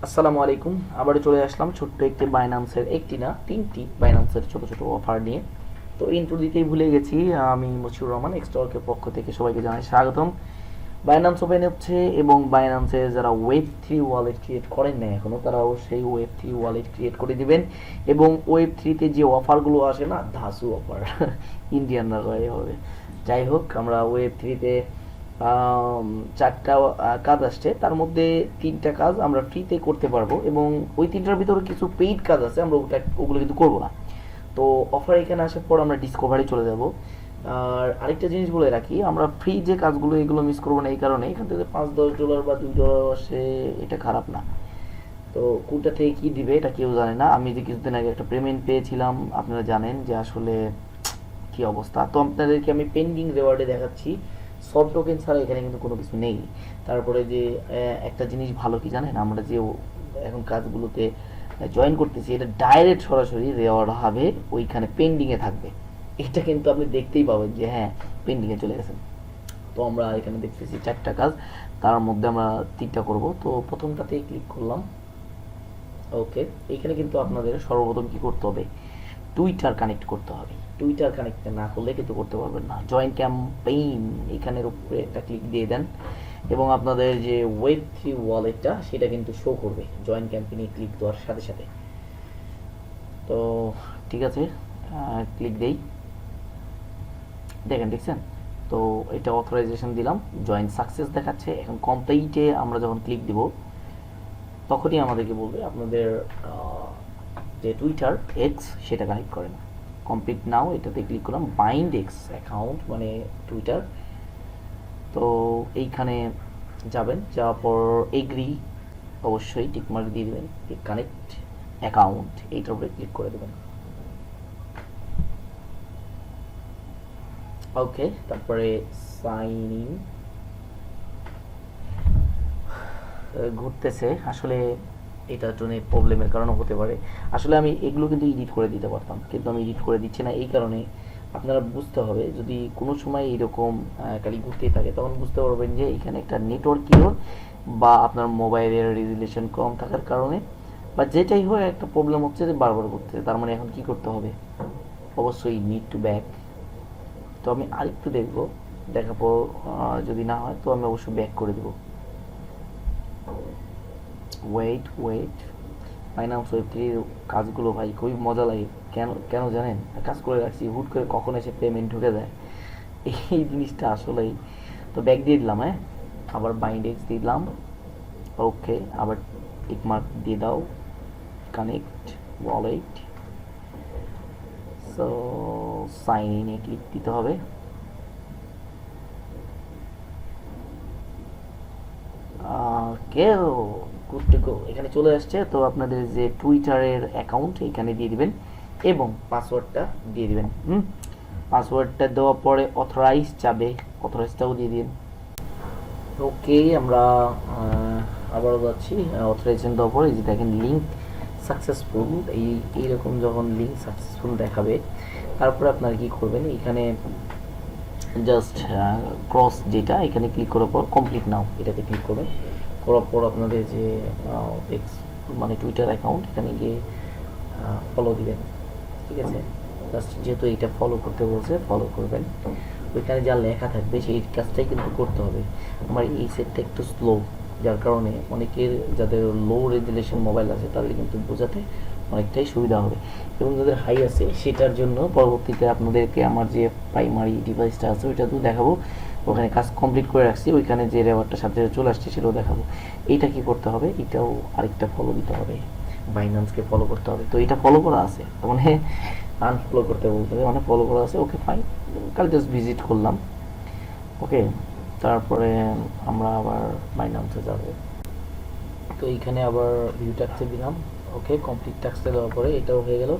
আসসালামু আলাইকুম। আবারও চলে আসলাম ছোট্ট একটি বাইন্যান্সের, একটি না তিনটি বাইন্যান্সের ছোট ছোট অফার নিয়ে। তো ইন্ট্রো দিতেই ভুলে গেছি, আমি মশিউর রহমান এক্সটর্কের পক্ষ থেকে সবাইকে জানাই স্বাগতম। বাইন্যান্স ওপেন হচ্ছে এবং বাইন্যান্সে যারা ওয়েব 3 ওয়ালেট ক্রিয়েট করেন না এখনও, তারা অবশ্যই ওয়েব 3 ওয়ালেট ক্রিয়েট করে দিবেন। এবং ওয়েব 3 তে যে অফারগুলো আসে না, ধাসু অফার ইন্ডিয়ানরা করে হবে। যাই হোক, আমরা ওয়েব 3 তে চারটা কাজ আসছে, তার মধ্যে তিনটা কাজ আমরা ফ্রিতে করতে পারবো এবং ওই তিনটার ভিতরে কিছু পেইড কাজ আছে, আমরা ওগুলো কিন্তু করবো না। তো অফার এখানে আসার পর আমরা ডিসকভারি চলে যাব। আর আরেকটা জিনিস বলে রাখি, আমরা ফ্রি যে কাজগুলো এগুলো মিস করবো না, এই কারণে এখান থেকে $5-10 বা $2 আসে, এটা খারাপ না। তো কোনটা থেকে কি দিবে এটা কেউ জানে না। আমি যে কিছুদিন আগে একটা পেমেন্ট পেয়েছিলাম, আপনারা জানেন যে আসলে কি অবস্থা। তো আপনাদেরকে আমি পেন্ডিং রেওয়ার্ডে দেখাচ্ছি, সব টোকেন ছাড়া এখানে কিন্তু কোনো কিছু নেই। তারপরে যে একটা জিনিস ভালো কি জানেন, আমরা যে এখন কাজগুলোতে জয়েন করতেছি, এটা ডাইরেক্ট সরাসরি রেওয়ার্ড হবে, ওইখানে পেন্ডিংয়ে থাকবে। এটা কিন্তু আপনি দেখতেই পাবেন যে হ্যাঁ, পেন্ডিংয়ে চলে গেছেন। তো আমরা এখানে দেখতেছি চারটা কাজ, তার মধ্যে আমরা তিনটা করব। তো প্রথমটাতে ক্লিক করলাম। ওকে, এখানে কিন্তু আপনাদের সর্বপ্রথম কি করতে হবে, টুইটার কানেক্ট করতে হবে। টুইটার কানেক্ট না করলে কিন্তু করতে পারবেন না। জয়েন ক্যাম্পেইন এখানের উপরে একটা ক্লিক দিয়ে দেন এবং আপনাদের যে ওয়েব 3 ওয়ালেটটা সেটা কিন্তু শো করবে জয়েন ক্যাম্পেইনে ক্লিক দেওয়ার সাথে সাথে। তো ঠিক আছে, ক্লিক দেই। দেখছেন? তো এটা অথরাইজেশন দিলাম, জয়েন সাকসেস দেখাচ্ছে। এখন কমপ্লিটে আমরা যখন ক্লিক দিব, তখনই আমাদেরকে বলবে আপনাদের যে টুইটার এক্স সেটা কানেক্ট করেন। কমপ্লিট নাও এটাতে ক্লিক করলাম। বাইন্ড এক্স অ্যাকাউন্ট মানে টুইটার। তো এইখানে যাবেন, যাওয়ার পর এগ্রি, অবশ্যই টিকমার্ক দিয়ে দেবেন, কানেক্ট অ্যাকাউন্ট এইটার উপরে ক্লিক করে দেবেন। ওকে, তারপরে সাইন ইন ঘুরতেছে। আসলে এটার জন্য প্রবলেমের কারণও হতে পারে। আসলে আমি এগুলো কিন্তু এডিট করে দিতে পারতাম, কিন্তু আমি এডিট করে দিচ্ছি না। এই কারণে আপনারা বুঝতে হবে, যদি কোনো সময় এইরকম খালি ঘুরতেই থাকে, তখন বুঝতে পারবেন যে এখানে একটা নেটওয়ার্ক ইরর বা আপনার মোবাইলের রেজুলেশন কম থাকার কারণে বা যেটাই হয় একটা প্রবলেম হচ্ছে যে বারবার ঘুরতে। তার মানে এখন কি করতে হবে, অবশ্যই নিড টু ব্যাক। তো আমি আরেকটু দেখবো, দেখার পর যদি না হয় তো আমি অবশ্যই ব্যাক করে দেবো। ওয়েট, বাইনান্স ওয়েব 3 কাজগুলো ভাই খুবই মজা লাগে। কেন কেন জানেন, কাজ করে রাখছি, হুট করে কখন এসে পেমেন্ট ঢুকে যায়, এই জিনিসটা আসলেই। তো ব্যাক দিয়ে দিলাম, হ্যাঁ, আবার বাইন্ডেক্স দিলাম। ওকে, আবার টিকমার্ক দিয়ে দাও, কানেক্ট ওয়ালেট। সো সাইন ইনে ক্লিক দিতে হবে। কেউ গুড টু গো, এখানে চলে আসছে। তো আপনাদের যে টুইটারের অ্যাকাউন্ট এখানে দিয়ে দিবেন এবং পাসওয়ার্ডটা দিয়ে দিবেন। পাসওয়ার্ডটা দেওয়ার পরে অথরাইজ যাবে, অথরাইজটাও দিয়ে দিন। ওকে, আমরা আবারও যাচ্ছি। অথরাইজেশন দেওয়ার পরে যে দেখেন লিঙ্ক সাকসেসফুল, এইরকম যখন লিঙ্ক সাকসেসফুল দেখাবে, তারপরে আপনারা কি করবেন, এখানে জাস্ট ক্রস যেটা এখানে ক্লিক করার পর কমপ্লিট নাও এটাতে ক্লিক করবেন। করার পর আপনাদের যে এক্স মানে টুইটার অ্যাকাউন্ট এখানে গিয়ে ফলো দিবেন। ঠিক আছে, জাস্ট যেহেতু এইটা ফলো করতে বলছে ফলো করবেন। ওইখানে যা লেখা থাকবে সেই কাজটাই কিন্তু করতে হবে। আমার এই সেটটা একটু স্লো, যার কারণে অনেকের যাদের লো রেজুলেশন মোবাইল আছে তাদের কিন্তু বোঝাতে অনেকটাই সুবিধা হবে এবং যাদের হাই আছে সেটার জন্য পরবর্তীতে আপনাদেরকে আমার যে প্রাইমারি ডিভাইসটা আছে ওইটাতেও দেখাবো। ওখানে কাজ কমপ্লিট করে রাখছি, ওইখানে যে রেওয়ার্ডটা সাথে চলে আসছে সেটাও দেখাবো। এইটা কি করতে হবে, এটাও আরেকটা ফলো দিতে হবে, বাইন্যান্সকে ফলো করতে হবে। তো এটা ফলো করা আছে, মানে আনফলো করতে বলতে হবে, মানে ফলো করা আছে। ওকে ফাইন, কাল জাস্ট ভিজিট করলাম। ওকে, তারপরে আমরা আবার বাইন্যান্সে যাব। তো এইখানে আবার ভিউ ট্যাক্সে দিলাম। ওকে, কমপ্লিট ট্যাক্সে দেওয়ার পরে এটাও হয়ে গেল।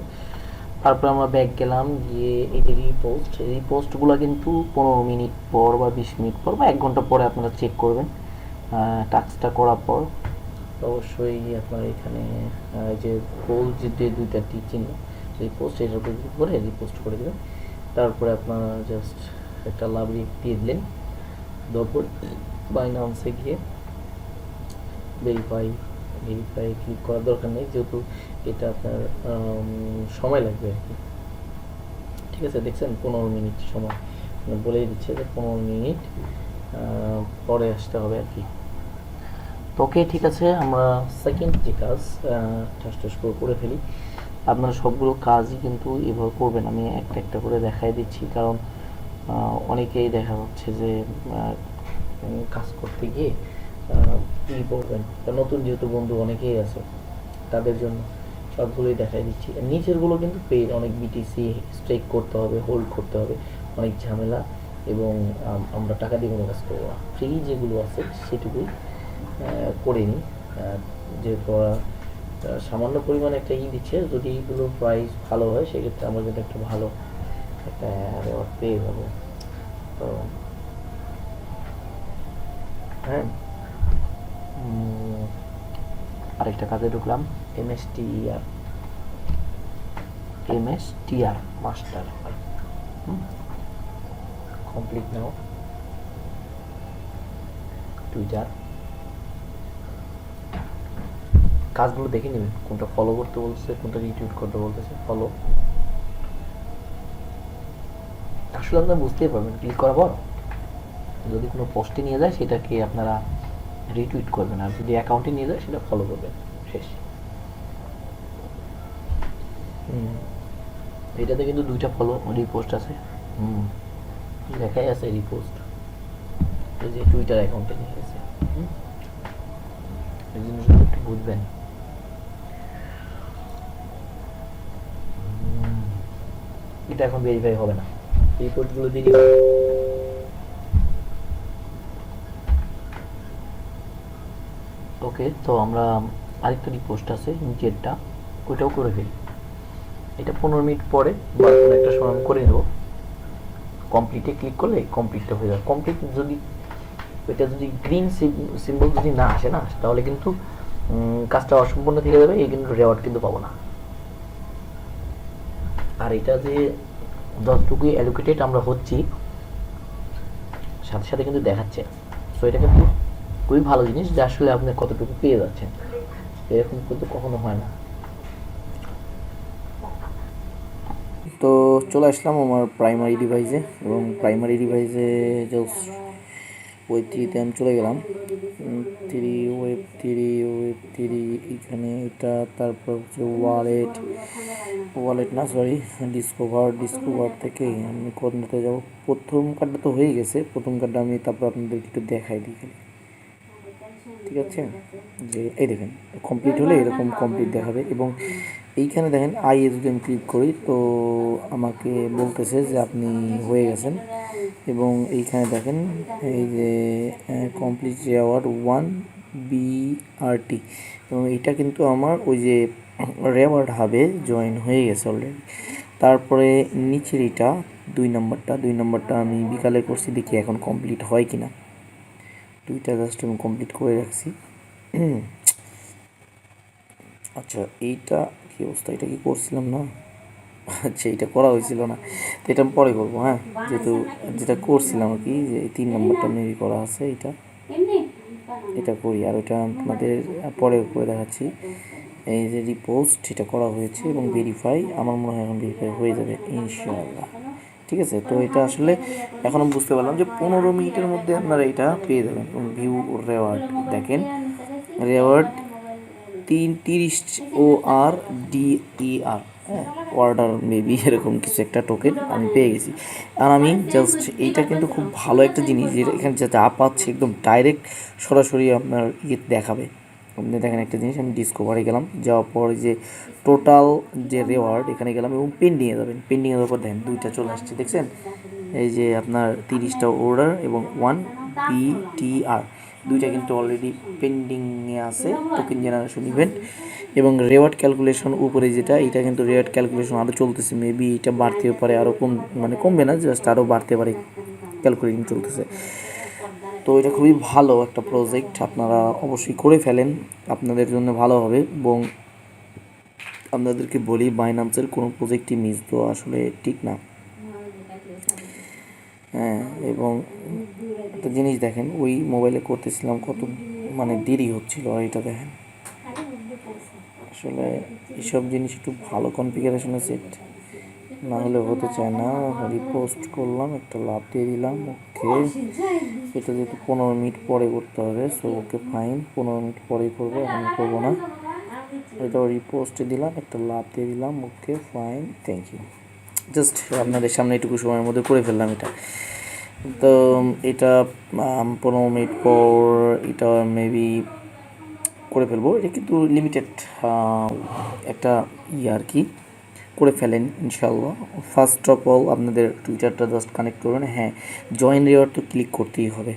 তারপরে আমরা ব্যাক গেলাম, গিয়ে এই যে রিপোস্টগুলো কিন্তু 15 মিনিট পর বা 20 মিনিট পর বা 1 ঘন্টা পরে আপনারা চেক করবেন টাস্কটা করার পর। অবশ্যই আপনার এখানে যে পোল যে দুইটা চিহ্ন রিপোস্ট, এটার উপর ক্লিক করে রিপোস্ট করে দেবেন। তারপরে আপনারা জাস্ট একটা লাভ দিয়ে দিলেন। দেওয়ার পর বাইনান্সে গিয়ে ভেরিফাই ভেরিফাই ক্লিক করার দরকার নেই, যেহেতু এটা আপনার সময় লাগবে আর কি। ঠিক আছে, দেখছেন 15 মিনিট সময় বলেই দিচ্ছে যে 15 মিনিট পরে আসতে হবে আর কি। তো ওকে, ঠিক আছে, আমরা সেকেন্ড যে কাজ ঠাস করে ফেলি। আপনারা সবগুলো কাজই কিন্তু এভাবে করবেন, আমি একটা একটা করে দেখাই দিচ্ছি, কারণ অনেকেই দেখা যাচ্ছে যে কাজ করতে গিয়ে কী করবেন, নতুন যেহেতু বন্ধু অনেকেই আছে, তাদের জন্য সবগুলোই দেখাই দিচ্ছি। নিচেরগুলো কিন্তু পেড, অনেক বিটিসি স্ট্রেক করতে হবে, হোল্ড করতে হবে, অনেক ঝামেলা, এবং আমরা টাকা দিয়ে কোনো কাজ করবো না। ফ্রি যেগুলো আছে সেটুকুই করে নিই, যেহেতু সামান্য পরিমাণে একটা দিচ্ছে, যদি এইগুলো প্রাইস ভালো হয় সেক্ষেত্রে আমরা কিন্তু একটা ভালো একটা রেওয়ার্ড পেয়ে যাবো। তো হ্যাঁ, আরেকটা কাজে ঢুকলাম, এমএসটিআর মাস্টার কমপ্লিট নাও টুইটার। কাজগুলো দেখে নেবেন, কোনটা ফলো করতে বলতেছে, কোনটা রিটুইট করতে বলতেছে। ফলো আসলে আপনারা বুঝতেই পারবেন ক্লিক করার পর, যদি কোনো পোস্টে নিয়ে যায় সেটাকে আপনারা রিটুইট করবেন, আর যদি অ্যাকাউন্টে নিয়ে যায় সেটা ফলো করবেন, শেষ। এটাতে কিন্তু 2টা ফলো রিপোস্ট আছে, লেখাই আছে রিপোস্ট, এই যে টুইটার অ্যাকাউন্টে নিয়ে গেছে। এই জিনিসটা একটু বুঝবেন। এটা এখন ভেরিফাই হবে না, রিপোর্টগুলো দিয়ে ওকে। তো আমরা আরেকটা রিপোস্ট আছে নিচেরটা, ওইটাও করে ফেলি। এটা 15 মিনিট পরে বা কোনো একটা সময় আমি করে নেব। কমপ্লিটে ক্লিক করলে কমপ্লিটটা হয়ে যাবে। কমপ্লিট যদি এটা যদি গ্রিন সিম্বল যদি না আসে না, তাহলে কিন্তু কাজটা অসম্পূর্ণ থেকে যাবে, এই কিন্তু রেওয়ার্ড কিন্তু পাবো না। আর এটা যে যতটুকু অ্যালোকেটেড আমরা হচ্ছি সাথে সাথে কিন্তু দেখাচ্ছে, সো এটা কিন্তু খুবই ভালো জিনিস যে আসলে আপনি কতটুকু পেয়ে যাচ্ছেন, এরকম কিন্তু কখনো হয় না। তো চলে আসলাম আমার প্রাইমারি ডিভাইসে, এবং প্রাইমারি ডিভাইসে জাস্ট ওয়েব থ্রিতে আমি চলে গেলাম। ওয়েব থ্রি এখানে এটা, তারপর হচ্ছে ওয়ালেট না সরি ডিসকভার থেকে আমি কোনটাতে যাবো। প্রথম কার্ডটা তো হয়ে গেছে, প্রথম কার্ডটা আমি তারপর আপনাদের একটু দেখাই দিই, ঠিক আছে। যে এই দেখেন কমপ্লিট হলে এরকম কমপ্লিট দেখাবে, এবং এইখানে দেখেন আইয়ে যদি আমি ক্লিক করি তো আমাকে বলতেছে যে আপনি হয়ে গেছেন, এবং এইখানে দেখেন এই যে কমপ্লিট রেওয়ার্ড 1BRT, এবং এটা কিন্তু আমার ওই যে রেওয়ার্ড হাবে জয়েন হয়ে গেছে অলরেডি। তারপরে নিচের এটা 2 নম্বরটা আমি বিকালে করছি, দেখি এখন কমপ্লিট হয় কিনা। 2টা জাস্ট আমি কমপ্লিট করে রাখছি। আচ্ছা এইটা কি অবস্থা, এটা কি করছিলাম না? আচ্ছা এটা করা হয়েছিল না, তো এটা আমি পরে করবো। হ্যাঁ, যেহেতু যেটা করছিলাম আর কি, যে 3 নম্বরটা মেবি করা আছে, এটা করি, আর ওইটা আপনাদের পরে করে দেখাচ্ছি। এই যে রিপোস্ট এটা করা হয়েছে, এবং ভেরিফাই আমার মনে হয় এখন ভেরিফাই হয়ে যাবে ইনশাআল্লাহ। ঠিক আছে, তো এটা আসলে এখন আমি বুঝতে পারলাম যে 15 মিনিটের মধ্যে আপনারা এটা পেয়ে যাবেন। এবং ভিউ রেওয়ার্ড দেখেন, রেওয়ার্ড 30ORDER, হ্যাঁ, অর্ডার মেবি এরকম কিছু একটা টোকেন আমি পেয়ে গেছি। আর আমি জাস্ট এইটা কিন্তু খুব ভালো একটা জিনিস, যেটা এখানে যা পাচ্ছে একদম ডাইরেক্ট সরাসরি আপনার দেখাবে। আপনি দেখেন একটা জিনিস, আমি ডিসকভারে গেলাম, যাওয়ার পর যে টোটাল যে রেওয়ার্ড এখানে গেলাম, এবং পেন্ডিংয়ে যাবেন, পেন্ডিংয়ে যাওয়ার পর দেখেন 2টা চলে আসছে, দেখছেন এই যে আপনার 30টা অর্ডার এবং 1BTR, 2টা কিন্তু অলরেডি পেন্ডিংয়ে আছে, টোকেন জেনারেশন ইভেন্ট। এবং রেওয়ার্ড ক্যালকুলেশন উপরে যেটা, এটা কিন্তু রেওয়ার্ড ক্যালকুলেশন আরও চলতেছে, মেবি এটা বাড়তেও পারে, আরও কমবে না, জাস্ট আরও বাড়তে পারে, ক্যালকুলেশন চলতেছে। তো এটা খুবই ভালো একটা প্রজেক্ট, আপনারা অবশ্যই করে ফেলেন, আপনাদের জন্য ভালো হবে। এবং আপনাদেরকে বলি, বাইনান্সের কোনো প্রজেক্টই মিস দেওয়া আসলে ঠিক না। হ্যাঁ, এবং একটা জিনিস দেখেন, ওই মোবাইলে করতেছিলাম কত দেরি হচ্ছিল, আর এটা দেখেন আসলে এসব জিনিস একটু ভালো কনফিগারেশনে সেট না হলে হতে চায় না। রিপোস্ট করলাম, একটা লাভ দিয়ে দিলাম, ওকে। এটা যেহেতু 15 মিনিট পরে করতে হবে, সো ওকে ফাইন, 15 মিনিট পরেই করবো, এখন করবো না। এটা রিপোস্টে দিলাম, একটা লাভ দিয়ে দিলাম, okay fine, thank you. Just আপনাদের সামনে এটুকু সময়ের মধ্যে করে ফেললাম এটা। তো এটা 15 মিনিট পর এটা মেবি করে ফেলবো। এটা কিন্তু লিমিটেড একটা আর কি, করে ফেলেন ইনশাল্লাহ। ফার্স্ট অফ অল আপনাদের টুইটারটা জাস্ট কানেক্ট করবেন। হ্যাঁ, জয়েন রিওয়ার্ড তো ক্লিক করতেই হবে।